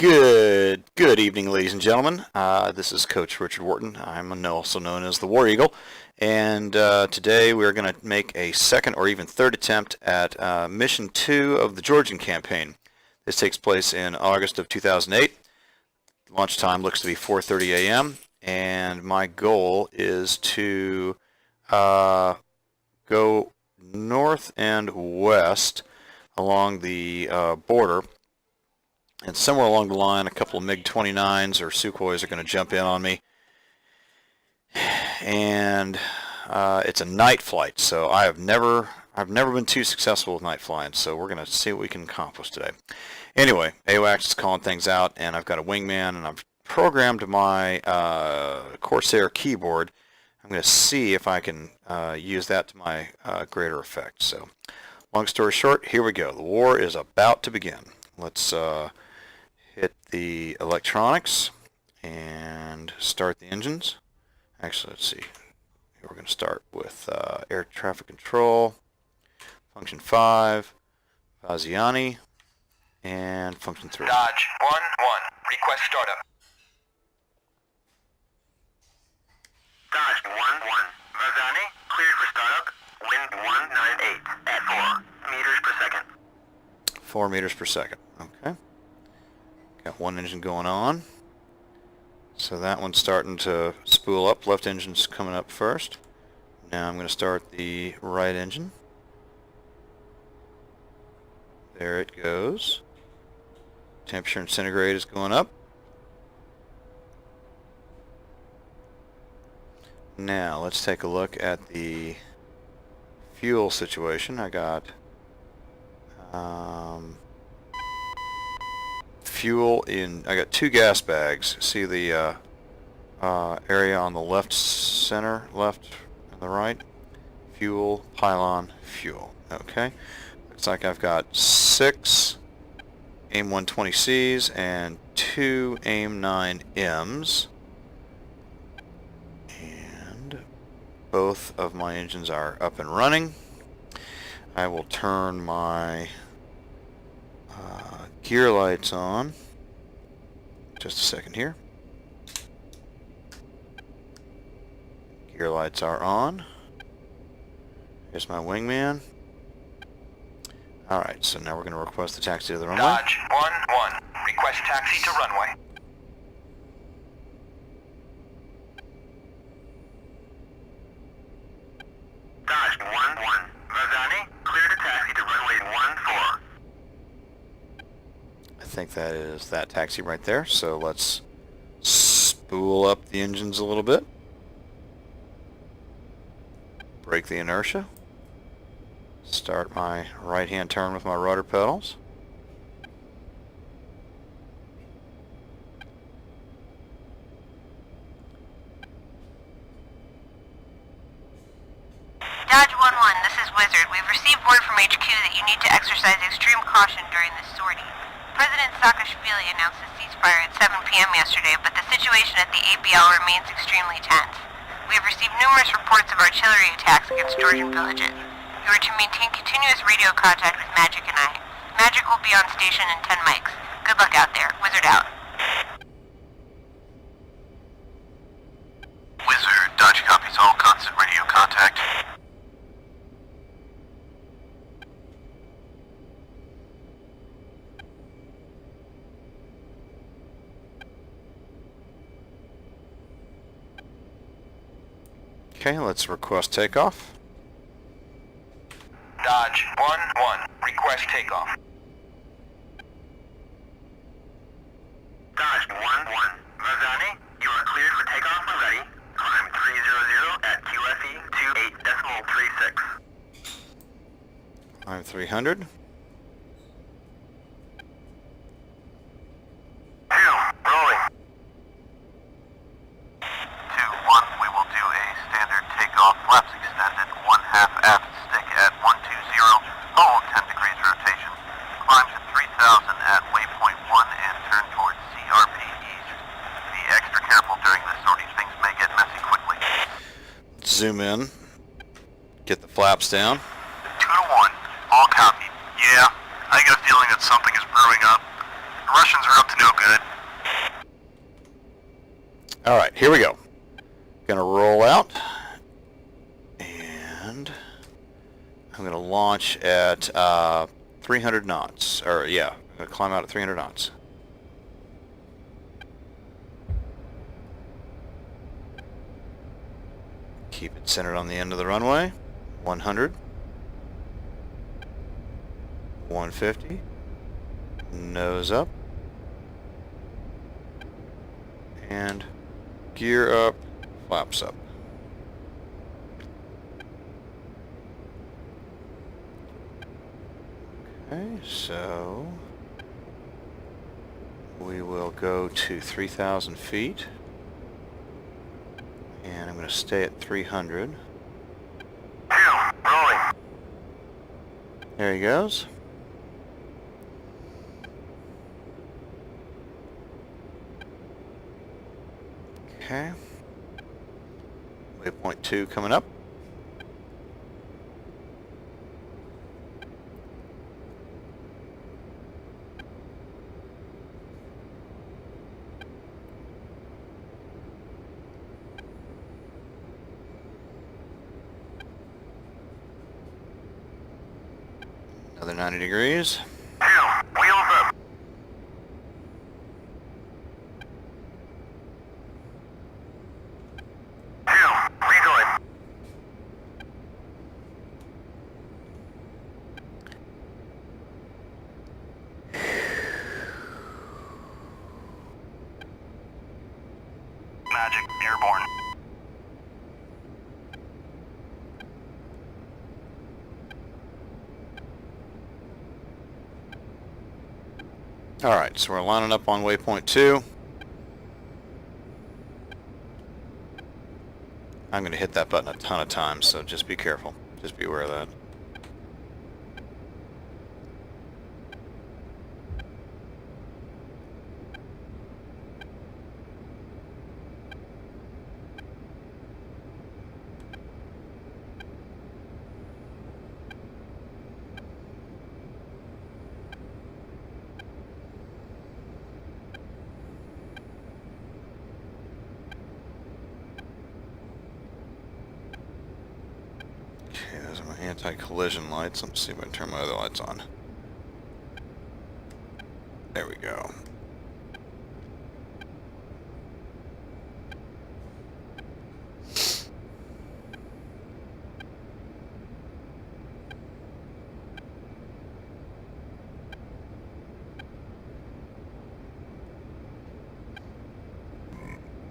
Good evening, ladies and gentlemen. This is Coach Richard Wharton. I'm also known as the War Eagle, and today we're going to make a second or even third attempt at Mission 2 of the Georgian campaign. This takes place in August of 2008. Launch time looks to be 4:30 a.m., and my goal is to go north and west along the border. And somewhere along the line, a couple of MiG-29s or Sukhois are going to jump in on me. And it's a night flight, so I've never been too successful with night flying. So we're going to see what we can accomplish today. Anyway, AWACS is calling things out, and I've got a wingman, and I've programmed my Corsair keyboard. I'm going to see if I can use that to my greater effect. So, long story short, here we go. The war is about to begin. Let's hit the electronics and start the engines. Actually, let's see. Here we're going to start with air traffic control, function 5, Vaziani, and function 3. Dodge 1-1, request startup. Dodge 1-1, Vaziani, cleared for startup, wind 198 at 4 meters per second. 4 meters per second, okay. Got one engine going on. So that one's starting to spool up. Left engine's coming up first. Now I'm going to start the right engine. There it goes. Temperature and centigrade is going up. Now let's take a look at the fuel situation. I got fuel in, I got 2 gas bags. See the area on the left center, left and the right? Fuel, pylon, fuel. Okay. Looks like I've got 6 AIM-120Cs and 2 AIM-9Ms. And both of my engines are up and running. I will turn my gear lights on. Just a second here. Gear lights are on. Here's my wingman. Alright, so now we're going to request the taxi to the runway. Dodge 1-1, request taxi to runway. Dodge 1-1, Vaziani, clear to taxi to runway 14. I think that is that taxi right there, so let's spool up the engines a little bit. Break the inertia. Start my right-hand turn with my rudder pedals. Dodge 1-1, this is Wizard. We've received word from HQ that you need to exercise extreme caution during this sortie. President Saakashvili announced a ceasefire at 7 p.m. yesterday, but the situation at the APL remains extremely tense. We have received numerous reports of artillery attacks against Georgian villages. You are to maintain continuous radio contact with Magic and I. Magic will be on station in 10 mics. Good luck out there. Wizard out. Wizard, Dodge copies all constant radio contact. Okay, let's request takeoff. Dodge 1-1, request takeoff. Dodge 1-1, Vaziani, you are cleared for takeoff and ready. Climb 300 at QFE 28.36. I'm 300. Rolling. 2-1, we will do a standard takeoff, flaps extended, 1/2 aft stick at 120, hold 10 degrees rotation, climb to 3,000 at waypoint 1 and turn towards CRP east. Be extra careful during this sortie, things may get messy quickly. Zoom in. Get the flaps down. 2-1, all copy. Yeah, I get a feeling that something is brewing up. The Russians are up to no good. All right, here we go. Gonna roll out, and I'm gonna launch at 300 knots. Or yeah, I'm gonna climb out at 300 knots. Keep it centered on the end of the runway. 100. 150. Nose up. And gear up, flaps up. Okay, so we will go to 3,000 feet. And I'm going to stay at 300. 2, rolling. There he goes. Okay. Waypoint 2 coming up. Another 90 degrees. 2, wheels up. 2, rejoin. Magic, airborne. Alright, so we're lining up on waypoint 2. I'm going to hit that button a ton of times, so just be careful. Just be aware of that. Okay, those are my anti-collision lights. Let's see if I can turn my other lights on. There we go.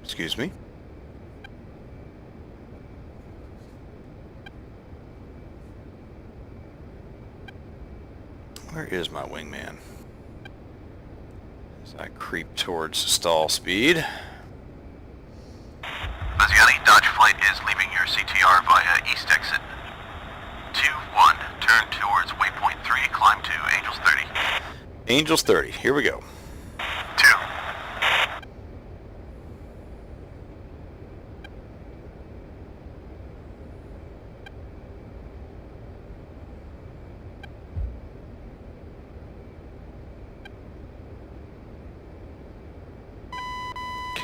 Excuse me. Where is my wingman? As I creep towards stall speed. Baziani, Dodge Flight is leaving your CTR via east exit 21. Turn towards waypoint 3, climb to Angels 30. Angels 30. Here we go. 2.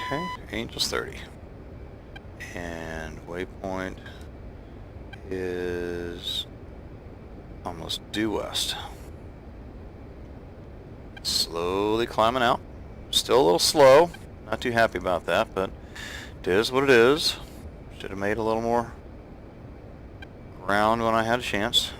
Okay, Angels 30. And waypoint is almost due west. Slowly climbing out. Still a little slow. Not too happy about that, but it is what it is. Should have made a little more ground when I had a chance.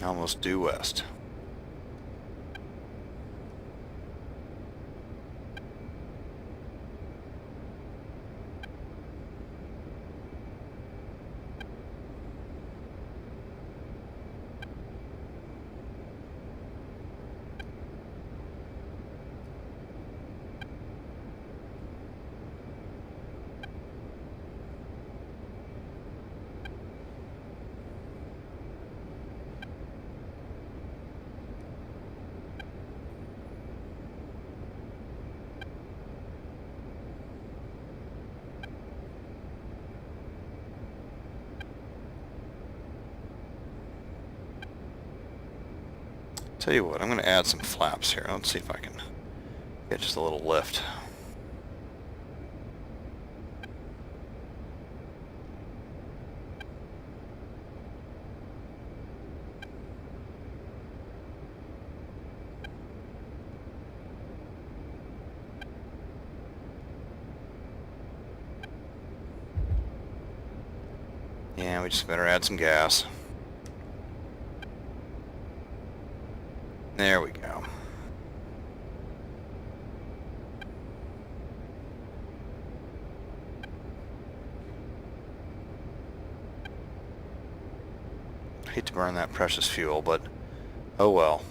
Almost due west. Tell you what, I'm going to add some flaps here. Let's see if I can get just a little lift. Yeah, we just better add some gas. There we go. I hate to burn that precious fuel, but oh well.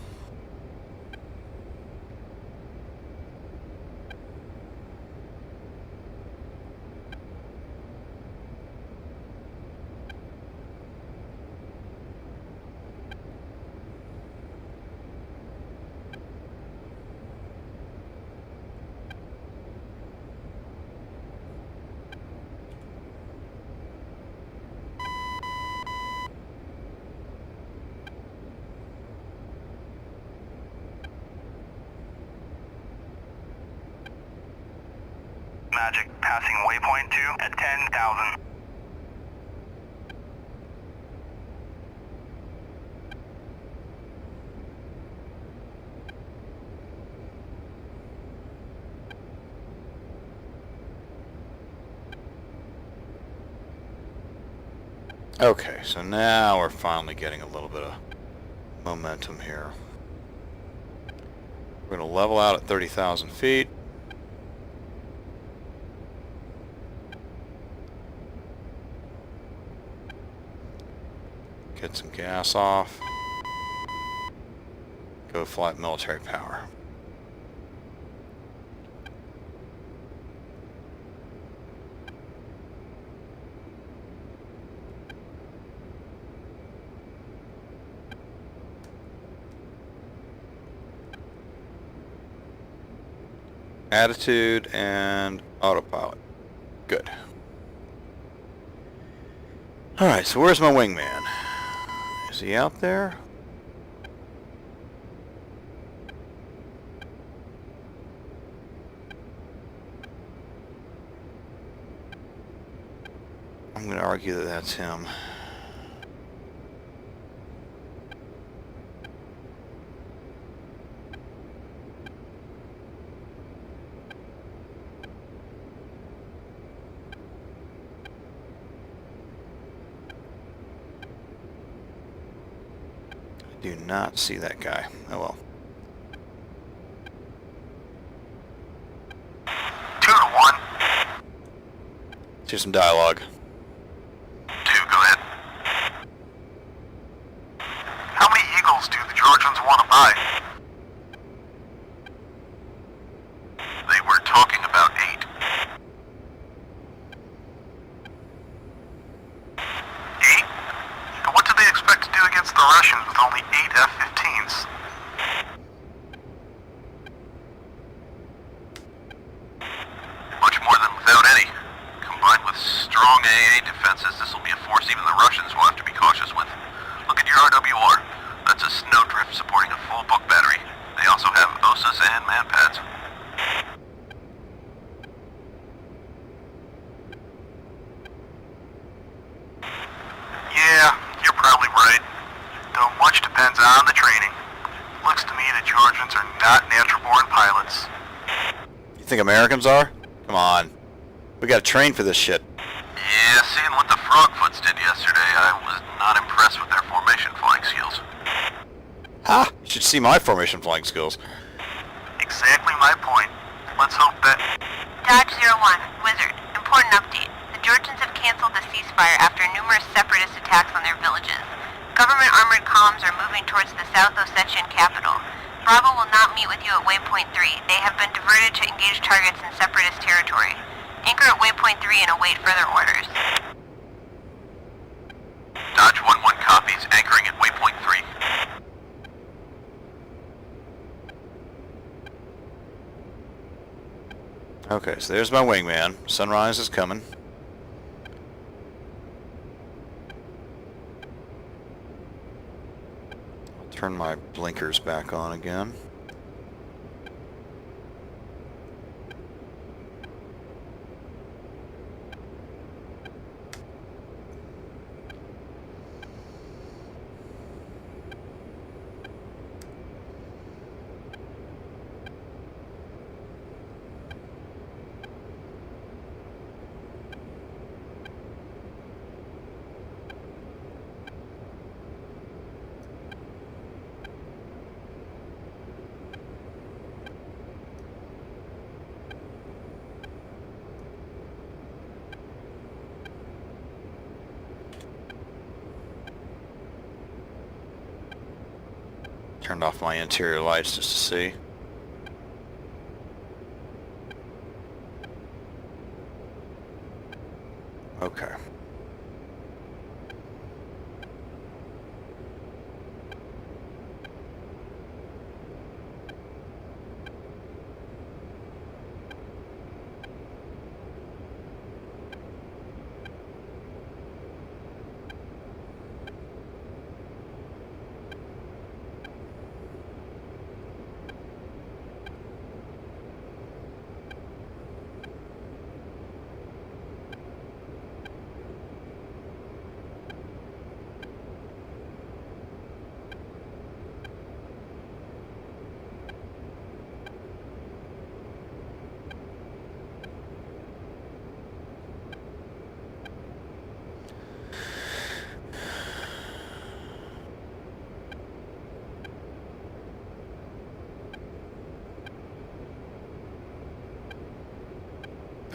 Magic passing waypoint 2 at 10,000. Okay, so now we're finally getting a little bit of momentum here. We're going to level out at 30,000 feet. Get some gas off. Go flight military power. Attitude and autopilot. Good. Alright, so where's my wingman? Is he out there? I'm going to argue that that's him. Do not see that guy. Oh well. 2 to 1. Let's hear some dialogue. 2, go ahead. How many Eagles do the Georgians want to buy? They were talking about 8. 8? And what do they expect to do against the Russians with only 8 F-15s? Much more than without any. Combined with strong AA defenses, this will be a force even the Russians will have to be cautious with. Look at your RWR. That's a snowdrift supporting a full book battery. They also have OSAs and manpads. Yeah, you're probably right. Though much depends on the training. Looks to me the Georgians are not natural-born pilots. You think Americans are? Come on. We gotta train for this shit. Yeah, seeing what the Frogfoots did yesterday, I was not impressed with their formation flying skills. Ha! You should see my formation flying skills. Exactly my point. Let's hope that... Dodge 01, Wizard. Important update. The Georgians have canceled the ceasefire after numerous separatist attacks on their villages. Government armored columns are moving towards the South Ossetian capital. Bravo will not meet with you at Waypoint 3. They have been diverted to engage targets in separatist territory. Anchor at Waypoint 3 and await further orders. Dodge 11 copies, anchoring at Waypoint 3. Okay, so there's my wingman. Sunrise is coming. I'll Turn my blinkers back on again. Turned off my interior lights just to see. Okay.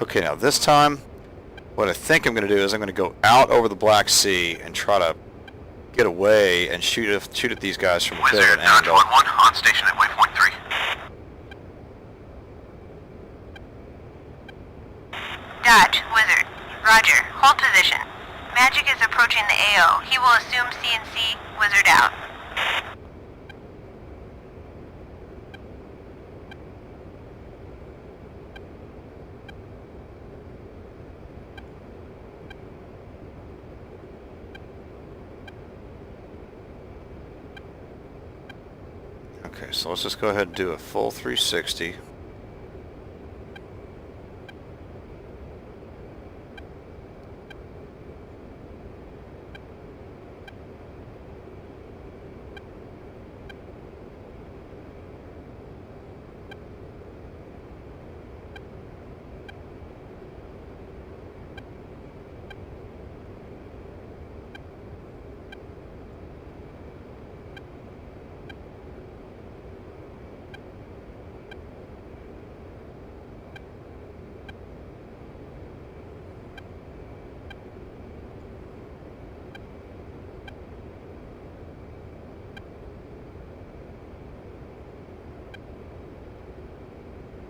Okay, now this time, what I think I'm going to do is I'm going to go out over the Black Sea and try to get away and shoot at these guys from a bit of Wizard, an Dodge angle. 1-1, on station at waypoint 3. Dodge, Wizard. Roger. Hold position. Magic is approaching the AO. He will assume CNC. Wizard out. Okay, so let's just go ahead and do a full 360.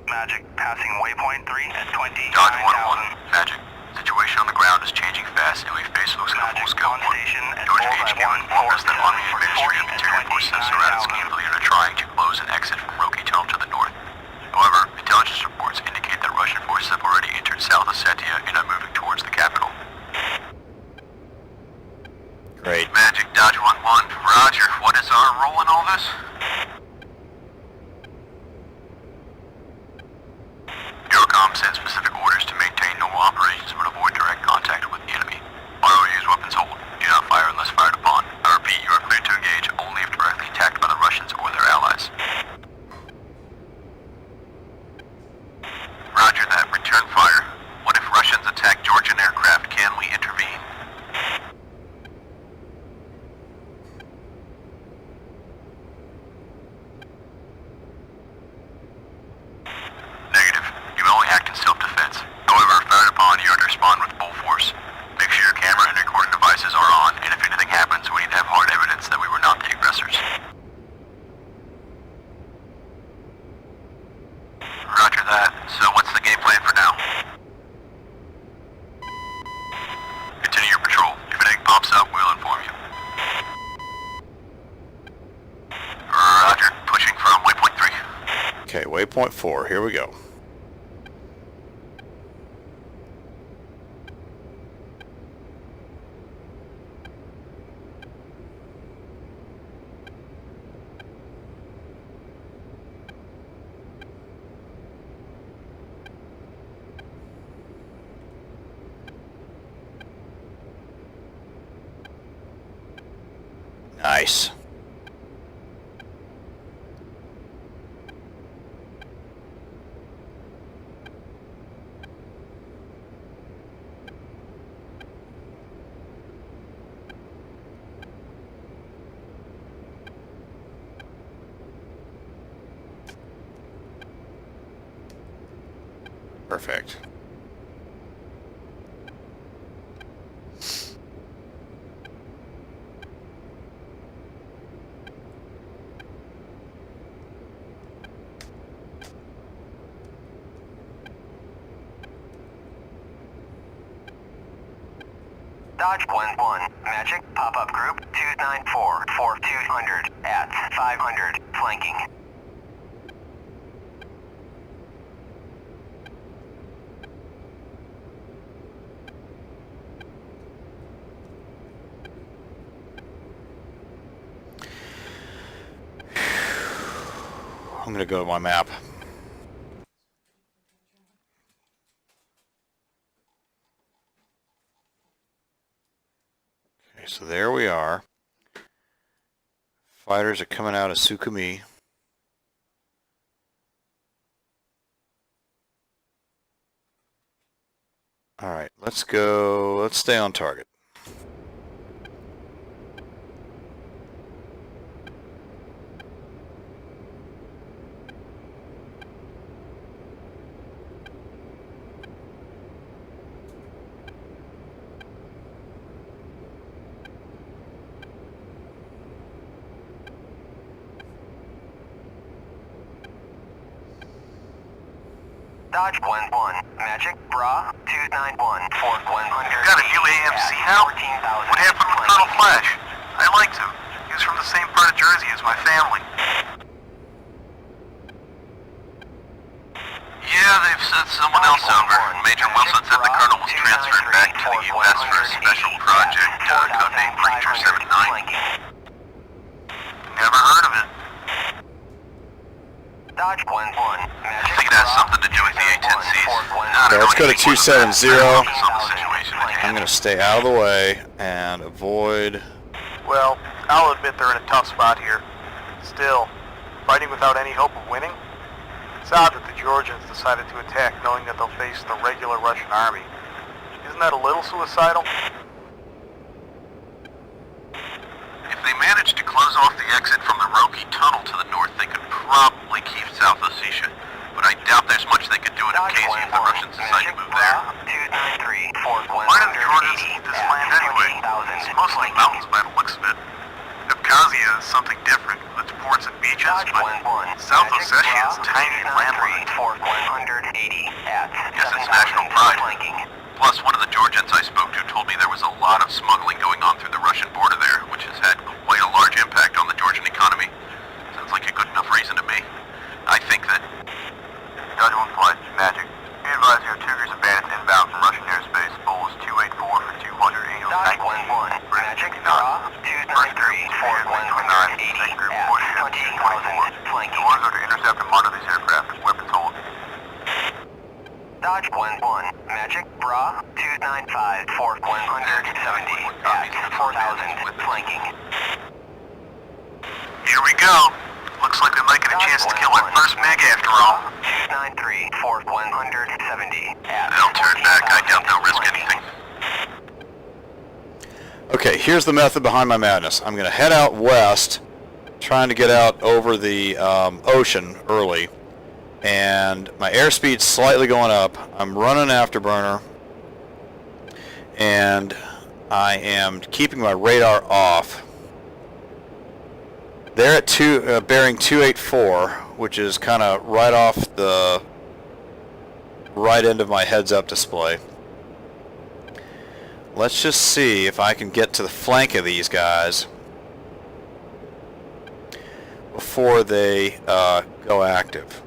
Magic, passing waypoint 3 at 29,000. Dodge 1-1, Magic. Situation on the ground is changing fast and we face losing a full-scale on war. station at Georgia Bullseye HQ 1, informed us that forward Army for Ministry of 40 at Interior Forces have surrounded 29,000. Scanley and are trying to close an exit from Roki Tunnel to the north. However, intelligence reports indicate that Russian forces have already entered South Ossetia and are moving towards the capital. Great. Magic, Dodge 1-1, Roger. What is our role in all this? Eurocom sent specific orders to maintain normal operations but avoid direct contact with the enemy. ROU's weapons hold. Do not fire unless fired upon. I repeat, you are cleared to engage only if directly attacked by the Russians or their allies. Roger that. Return fire. What if Russians attack Georgian aircraft? Can we intervene? Negative. You only act in self-defense. However, if fired upon, you are to respond with full force. Make sure your camera and recording devices are on, and if anything happens, we need to have hard evidence that we were not the aggressors. Roger that. So what's the game plan for now? Continue your patrol. If anything pops up, we'll inform you. Roger. Pushing from waypoint 3. Okay, waypoint 4. Here we go. Nice. Perfect. Dodge 1-1, Magic, pop-up group 294, 4200, at 500, flanking. I'm going to go to my map. Okay, so there we are. Fighters are coming out of Sukhumi. Alright, let's go. Let's stay on target. Dodge 1-1, Magic, Bra, 291, Fort 100. You got a new AMC now? What happened with Colonel Flash? I liked him. He was from the same part of Jersey as my family. Yeah, they've sent someone else over. Major Wilson said the Colonel was transferred back to the U.S. for a special project, codenamed Preacher 79. Never heard of it. Dodge 1-1, I Magic, think it has something to do with the A-10Cs. Okay, let's go to 270. I'm going to to stay out of the way and avoid... Well, I'll admit they're in a tough spot here. Still, fighting without any hope of winning? It's odd that the Georgians decided to attack knowing that they'll face the regular Russian army. Isn't that a little suicidal? If they manage to close off the exit from the Roki tunnel to the north, they could probably keep South Ossetia. But I doubt there's much they could do in Abkhazia if the Russians decide to move there. 293, Fort 180. Why do the Georgians need this land anyway? It's mostly mountains by the looks of it. Abkhazia is something different, with its ports and beaches, Dodge but 1-1, South Ossetia is tiny and landlocked. Fort 180, at Yes, it's 7,000, national pride. flanking. Plus, one of the Georgians I spoke to told me there was a lot of smuggling going on through the Russian border there, which has had quite a large impact on the Georgian economy. Sounds like a good enough reason to me. I think that... Dodge 1 flight, Magic. Be advised you have Cougars and bandits inbound from Russian airspace. Bulls 284 for 200 annual Dodge tank. 1-1, Magic, Draw, 293, Fort 180, at 20,000, flanking. Orders are to intercept and monitor these aircraft as weapons hold. Dodge 1-1, Magic, Bra, 295, Fort 170, at 4,000, flanking. Here we go. Looks like we might get a chance to kill our first MiG after all. 293, Fort 170, at They'll turn back. I doubt they'll risk anything. Okay, here's the method behind my madness. I'm going to head out west, trying to get out over the ocean early, and my airspeed's slightly going up. I'm running afterburner, and I am keeping my radar off. They're at bearing 284, which is kind of right off the right end of my heads-up display. Let's just see if I can get to the flank of these guys before they go active.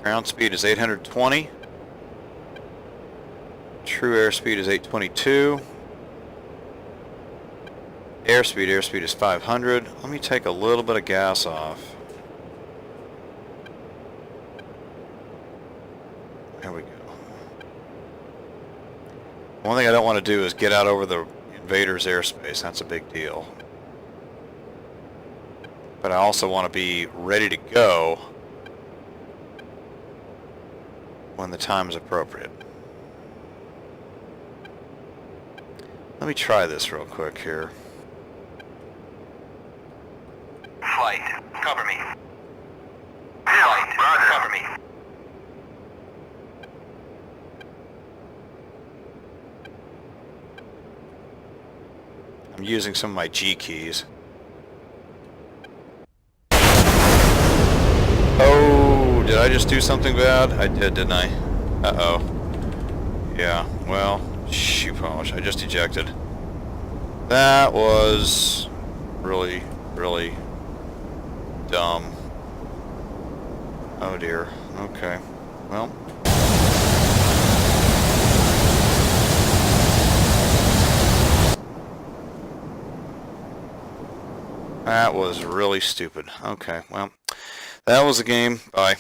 Ground speed is 820. True airspeed is 822. Airspeed is 500. Let me take a little bit of gas off. There we go. One thing I don't want to do is get out over the invader's airspace. That's a big deal. But I also want to be ready to go when the time is appropriate. Let me try this real quick here. Flight, cover me. Flight, cover me. I'm using some of my G keys. Oh, did I just do something bad? I did, didn't I? Uh-oh. Yeah, well, shoe polish. I just ejected. That was really, really dumb. Oh dear. Okay. Well. That was really stupid. Okay, well, that was the game. Bye.